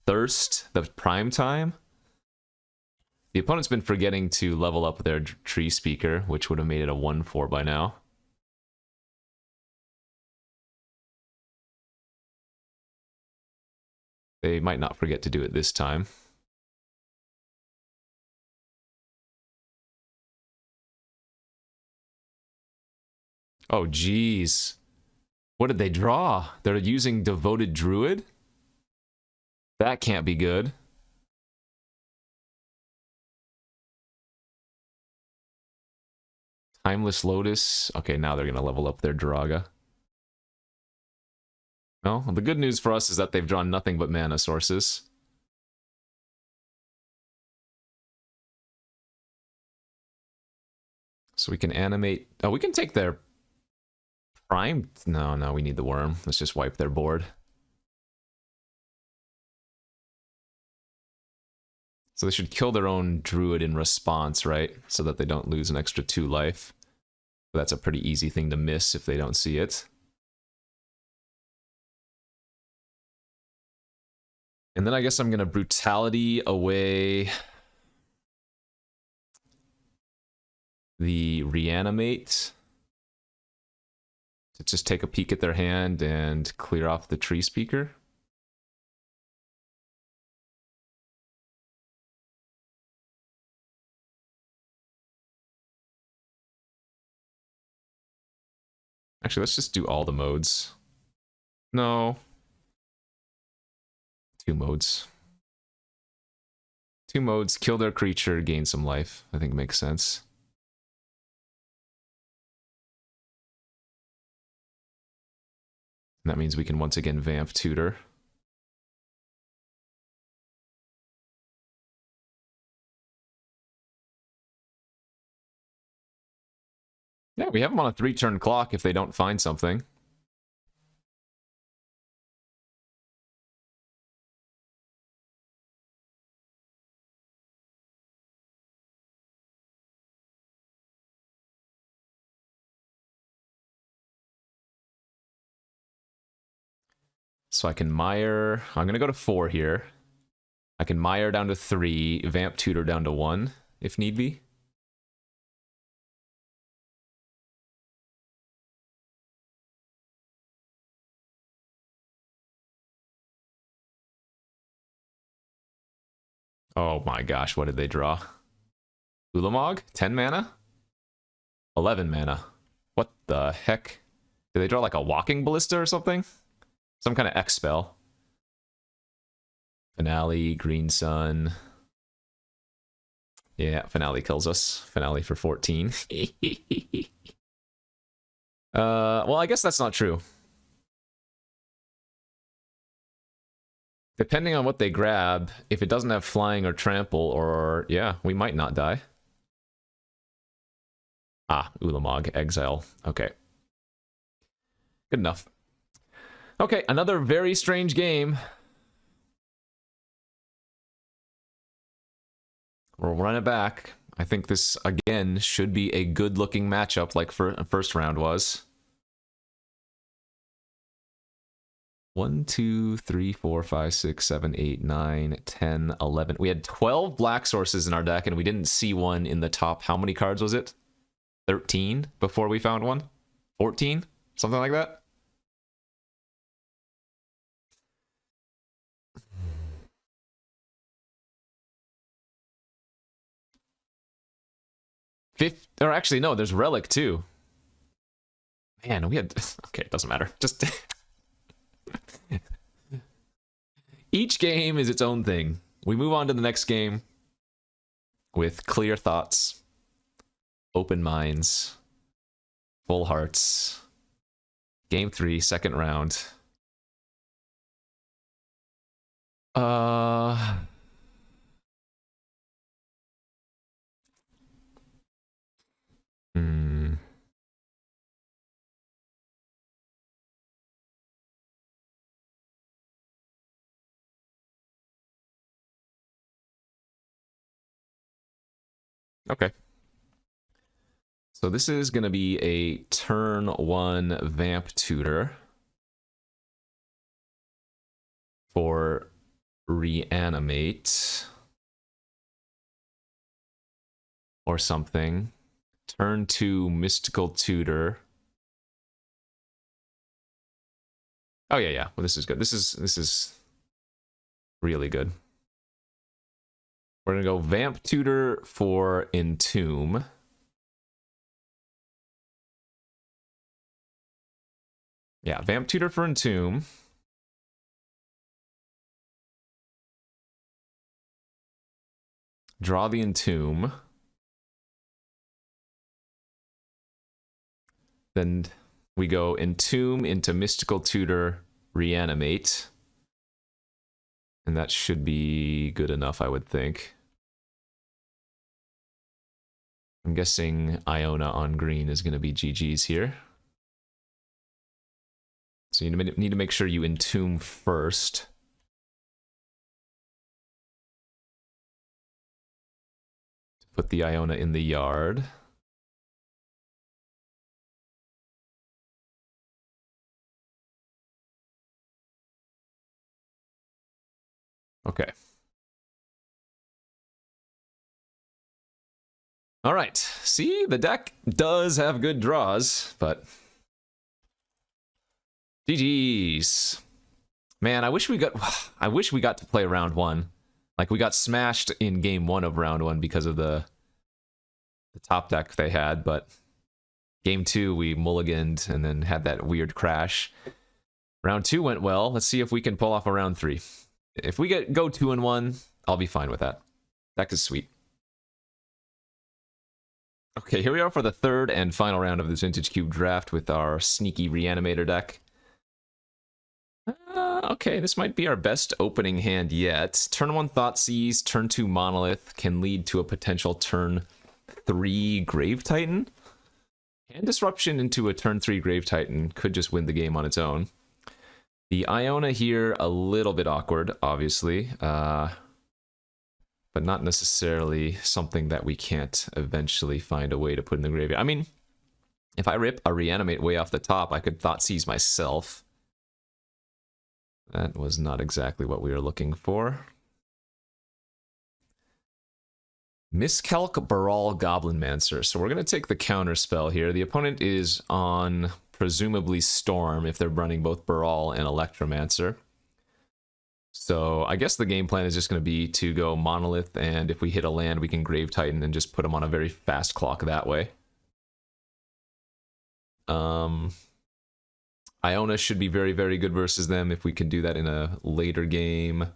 thirst the prime time. The opponent's been forgetting to level up their Tree Speaker, which would have made it a 1/4 by now. They might not forget to do it this time. Oh, geez. What did they draw? They're using Devoted Druid? That can't be good. Timeless Lotus. Okay, now they're going to level up their Draga. Well, the good news for us is that they've drawn nothing but mana sources. So we can animate... oh, we can take their prime... no, we need the worm. Let's just wipe their board. So they should kill their own druid in response, right? So that they don't lose an extra 2 life. But that's a pretty easy thing to miss if they don't see it. And then I guess I'm going to Brutality away the Reanimate to just take a peek at their hand and clear off the Tree Speaker. Actually, let's just do all the modes. No. 2 modes. 2 modes, kill their creature, gain some life. I think makes sense. And that means we can once again vamp Tutor. Yeah, we have them on a 3-turn clock if they don't find something. So I can Mire. I'm going to go to 4 here. I can Mire down to 3, Vamp Tutor down to 1, if need be. Oh my gosh, what did they draw? Ulamog? 10 mana? 11 mana. What the heck? Did they draw like a Walking Ballista or something? Some kind of X spell. Finale, Green Sun. Yeah, Finale kills us. Finale for 14. Well, I guess that's not true. Depending on what they grab, if it doesn't have flying or trample, or yeah, we might not die. Ah, Ulamog, exile. Okay. Good enough. Okay, another very strange game. We'll run it back. I think this, again, should be a good-looking matchup like first round was. 1, 2, 3, 4, 5, 6, 7, 8, 9, 10, 11. We had 12 black sources in our deck, and we didn't see one in the top. How many cards was it? 13 before we found one? 14? Something like that? Or actually, no, there's Relic too. Man, we had... Okay, it doesn't matter. Just... Each game is its own thing. We move on to the next game with clear thoughts, open minds, full hearts. Game 3, second round. Hmm. Okay. So this is going to be a turn 1 Vamp Tutor for Reanimate or something. Turn 2 Mystical Tutor. Oh yeah, yeah. Well, this is good. This is really good. We're gonna go Vamp Tutor for Entomb. Yeah, Vamp Tutor for Entomb. Draw the Entomb. Then we go Entomb into Mystical Tutor, Reanimate. And that should be good enough, I would think. I'm guessing Iona on green is going to be GG's here. So you need to make sure you Entomb first. Put the Iona in the yard. Okay. All right. See, the deck does have good draws, but GG's. Man, I wish we got to play round one. Like, we got smashed in game one of round one because of the top deck they had, but game two we mulliganed and then had that weird crash. Round two went well. Let's see if we can pull off a round three. If we go 2-1, I'll be fine with that. Deck is sweet. Okay, here we are for the third and final round of this Vintage Cube draft with our sneaky Reanimator deck. Okay, this might be our best opening hand yet. Turn 1 Thoughtseize, turn 2 Monolith can lead to a potential turn 3 Grave Titan. And Disruption into a turn 3 Grave Titan could just win the game on its own. The Iona here, a little bit awkward, obviously. But not necessarily something that we can't eventually find a way to put in the graveyard. I mean, if I rip a Reanimate way off the top, I could Thoughtseize myself. That was not exactly what we were looking for. Miscalc Baral Goblin Mancer. So we're going to take the counter spell here. The opponent is on presumably Storm if they're running both Baral and Electromancer. So I guess the game plan is just going to be to go Monolith, and if we hit a land, we can Grave Titan and just put them on a very fast clock that way. Iona should be very, very good versus them if we can do that in a later game.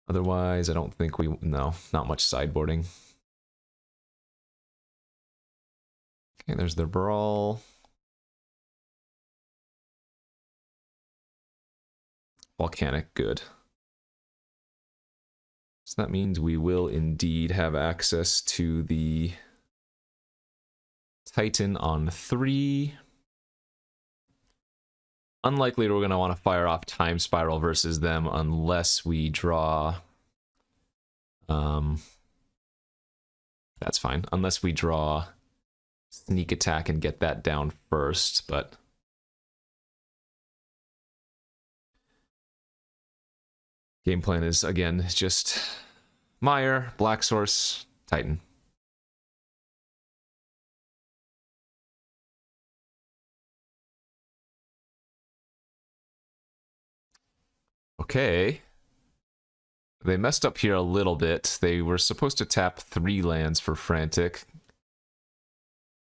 Otherwise, I don't think we... No, not much sideboarding. Okay, there's the Brawl. Volcanic, good. So that means we will indeed have access to the Titan on 3. Unlikely we're going to want to fire off Time Spiral versus them unless we draw... that's fine. Unless we draw Sneak Attack and get that down first, but... Game plan is, again, just Mire, Black Source, Titan. Okay. They messed up here a little bit. They were supposed to tap 3 lands for Frantic.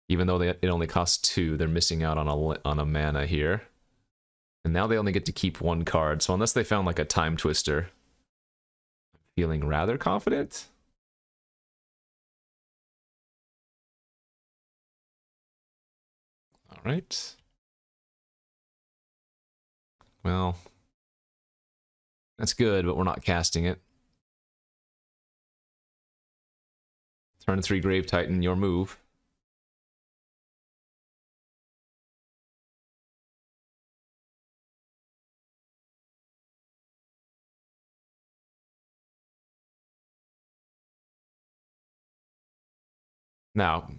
Even though it only costs 2, they're missing out on a mana here. And now they only get to keep 1 card. So unless they found like a Time Twister, I'm feeling rather confident. All right. Well, that's good, but we're not casting it. Turn 3 Grave Titan, your move. Now,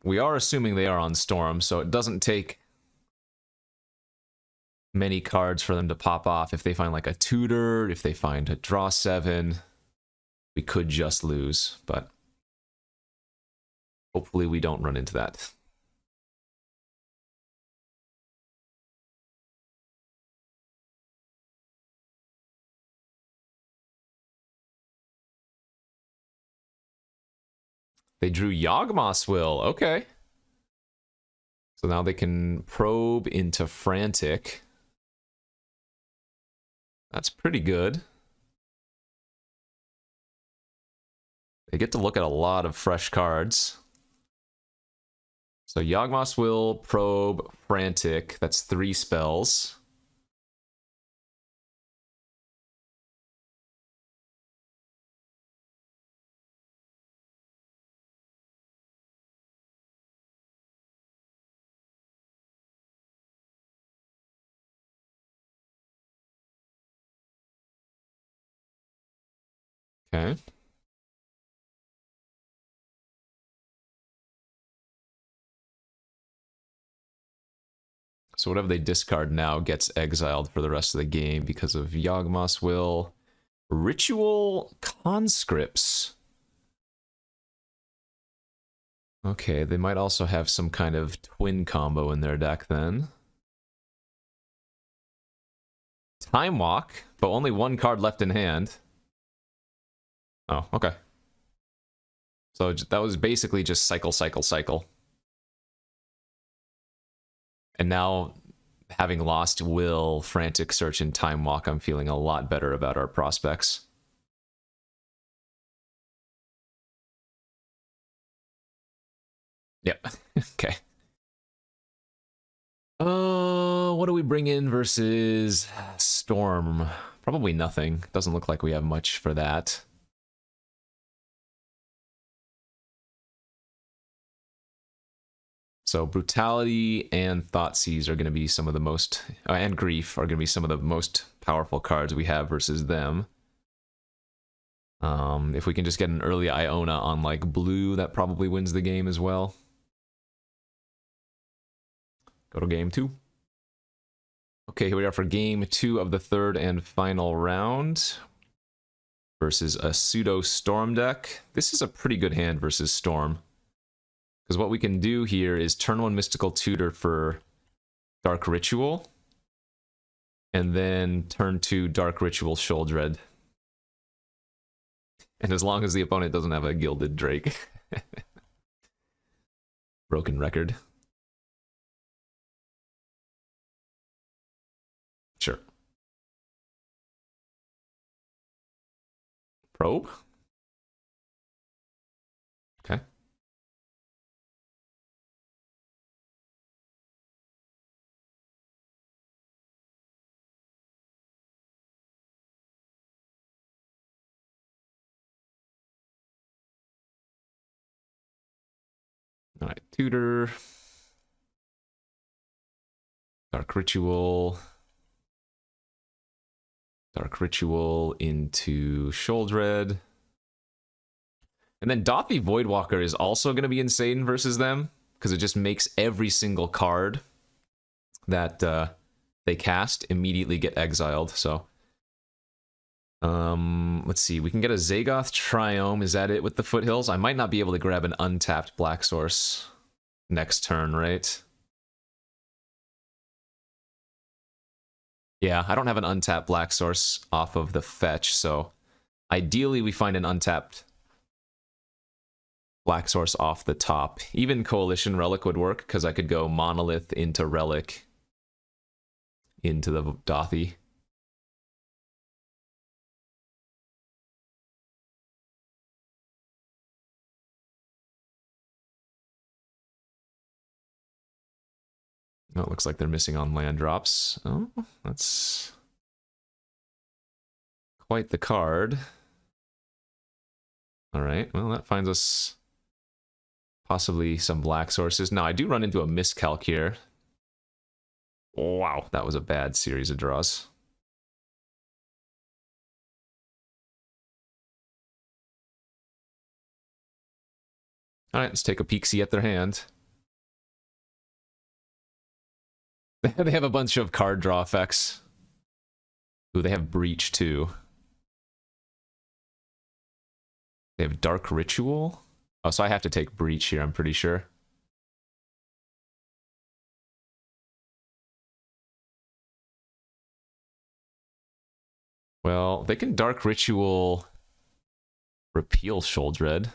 we are assuming they are on Storm, so it doesn't take many cards for them to pop off. If they find like a Tutor, if they find a Draw 7, we could just lose, but hopefully we don't run into that. They drew Yawgmoth's Will. Okay. So now they can probe into Frantic. That's pretty good. They get to look at a lot of fresh cards. So Yawgmoth's Will, Probe, Frantic. That's 3 spells. Okay. So whatever they discard now gets exiled for the rest of the game because of Yawgmoth's Will. Ritual conscripts. Okay, they might also have some kind of twin combo in their deck then. Time Walk, but only one card left in hand. Oh, okay. So that was basically just cycle, cycle, cycle. And now, having lost Will, Frantic Search, and Time Walk, I'm feeling a lot better about our prospects. Yep. Okay. What do we bring in versus Storm? Probably nothing. Doesn't look like we have much for that. So Brutality and Thoughtseize are going to be some of the most, and Grief are going to be some of the most powerful cards we have versus them. If we can just get an early Iona on like blue, that probably wins the game as well. Go to game 2. Okay, here we are for game 2 of the third and final round versus a pseudo Storm deck. This is a pretty good hand versus Storm. Because what we can do here is turn 1 Mystical Tutor for Dark Ritual, and then turn 2 Dark Ritual Sheoldred. And as long as the opponent doesn't have a Gilded Drake. Broken record. Sure. Probe? Okay. Alright, Tutor. Dark Ritual. Dark Ritual into Sheoldred. And then Dothy Voidwalker is also going to be insane versus them, because it just makes every single card that they cast immediately get exiled, so... let's see, we can get a Zagoth Triome, is that it with the Foothills? I might not be able to grab an untapped Black Source next turn, right? Yeah, I don't have an untapped Black Source off of the fetch, so ideally we find an untapped Black Source off the top. Even Coalition Relic would work, because I could go Monolith into Relic into the Dothy. Oh, it looks like they're missing on land drops. Oh, that's quite the card. Alright, well, that finds us possibly some black sources. Now, I do run into a miscalc here. Wow, that was a bad series of draws. Alright, let's take a peek-see at their hand. They have a bunch of card draw effects. Ooh, they have Breach, too. They have Dark Ritual? Oh, so I have to take Breach here, I'm pretty sure. Well, they can Dark Ritual repeal Sheoldred.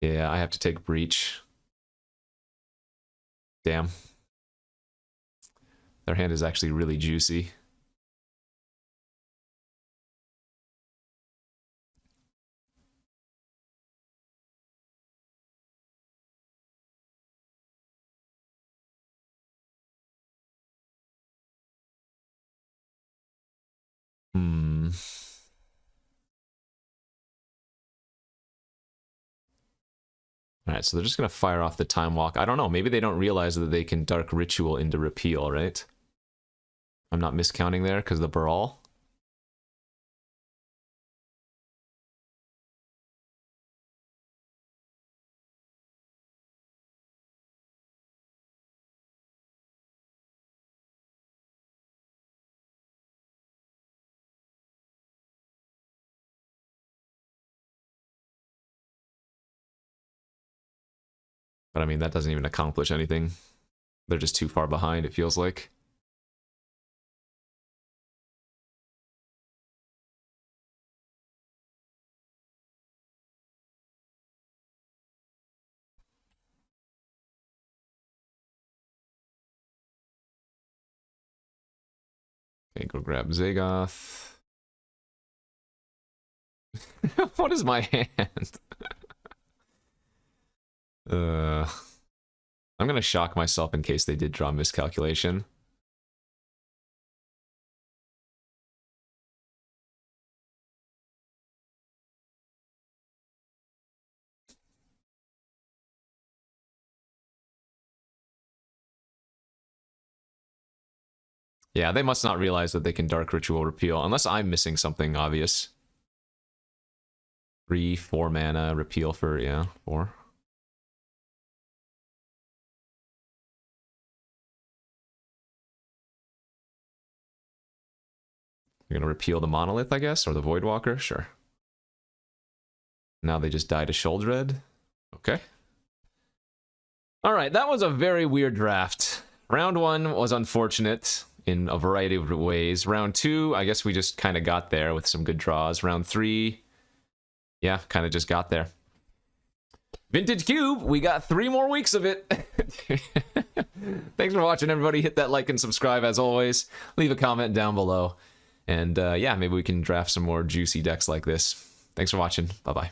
Yeah, I have to take Breach. Damn. Their hand is actually really juicy. Alright, so they're just going to fire off the Time Walk. I don't know, maybe they don't realize that they can Dark Ritual into Repeal, right? I'm not miscounting there because the Brawl. But I mean, that doesn't even accomplish anything. They're just too far behind, it feels like. Okay, go grab Zagoth. What is my hand? I'm gonna shock myself in case they did draw miscalculation. Yeah, they must not realize that they can Dark Ritual Repeal, unless I'm missing something obvious. 3, 4 mana, repeal for, yeah, 4. You're gonna repeal the Monolith, I guess, or the Voidwalker? Sure. Now they just die to Sholdred. Okay. Alright, that was a very weird draft. Round 1 was unfortunate in a variety of ways. Round 2, I guess we just kind of got there with some good draws. Round 3, yeah, kind of just got there. Vintage Cube, we got 3 more weeks of it. Thanks for watching, everybody. Hit that like and subscribe as always. Leave a comment down below. And yeah, maybe we can draft some more juicy decks like this. Thanks for watching. Bye-bye.